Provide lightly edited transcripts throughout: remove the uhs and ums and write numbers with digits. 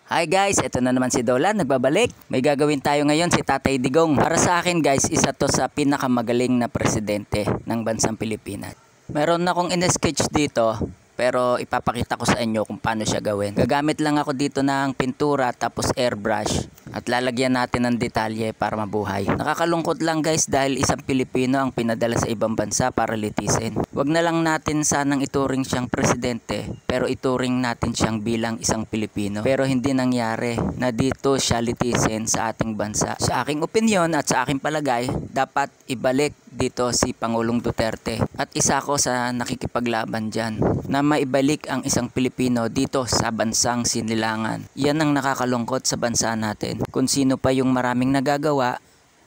Hi guys, ito na naman si Dolan, nagbabalik. May gagawin tayo ngayon si Tatay Digong. Para sa akin guys, isa to sa pinakamagaling na presidente ng bansang Pilipinas. Meron na akong in-sketch dito, pero ipapakita ko sa inyo kung paano siya gawin. Gagamit lang ako dito ng pintura tapos airbrush at lalagyan natin ng detalye para mabuhay. Nakakalungkot lang guys dahil isang Pilipino ang pinadala sa ibang bansa para litisin. Wag na lang natin sanang ituring siyang presidente, pero ituring natin siyang bilang isang Pilipino. Pero hindi nangyari na dito siya litisin sa ating bansa. Sa aking opinyon at sa aking palagay, dapat ibalik dito si Pangulong Duterte. At isa ko sa nakikipaglaban dyan na maibalik ang isang Pilipino dito sa bansang sinilangan. Yan ang nakakalungkot sa bansa natin. Kung sino pa yung maraming nagagawa,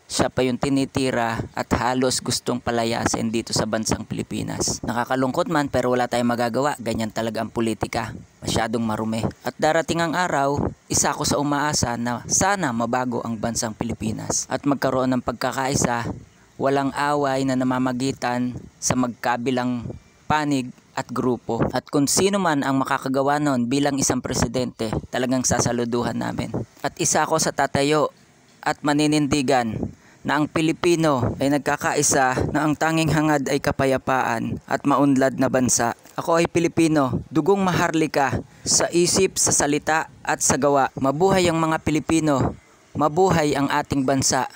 siya pa yung tinitira at halos gustong palayasin dito sa bansang Pilipinas. Nakakalungkot man pero wala tayong magagawa. Ganyan talaga ang politika. Masyadong marumi. At darating ang araw, isa ko sa umaasa na sana mabago ang bansang Pilipinas at magkaroon ng pagkakaisa, walang away na namamagitan sa magkabilang panig at grupo. At kung sino man ang makakagawa nun bilang isang presidente, talagang sasaluduhan namin. At isa ako sa tatayo at maninindigan na ang Pilipino ay nagkakaisa na ang tanging hangad ay kapayapaan at maunlad na bansa. Ako ay Pilipino, dugong maharlika sa isip, sa salita at sa gawa. Mabuhay ang mga Pilipino, mabuhay ang ating bansa.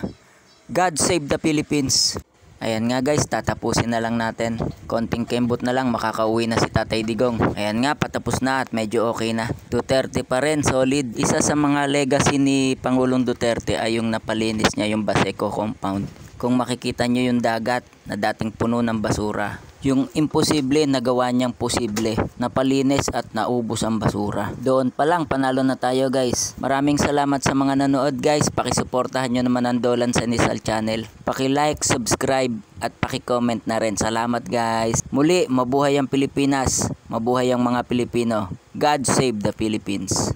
God save the Philippines. Ayan nga guys, tatapusin na lang natin. Konting kembot na lang, makakauwi na si Tatay Digong. Ayan nga, patapos na at medyo okay na. Duterte pa rin, solid. Isa sa mga legacy ni Pangulong Duterte ay yung napalinis niya yung Baseco compound. Kung makikita nyo yung dagat na dating puno ng basura, yung imposible nagawa niyang posible, napalinis at naubos ang basura. Doon pa lang panalo na tayo guys. Maraming salamat sa mga nanood guys. Pakisuportahan nyo naman ang Dolan Sanisal channel. Paki-like, subscribe at paki-comment na rin. Salamat guys. Muli, mabuhay ang Pilipinas. Mabuhay ang mga Pilipino. God save the Philippines.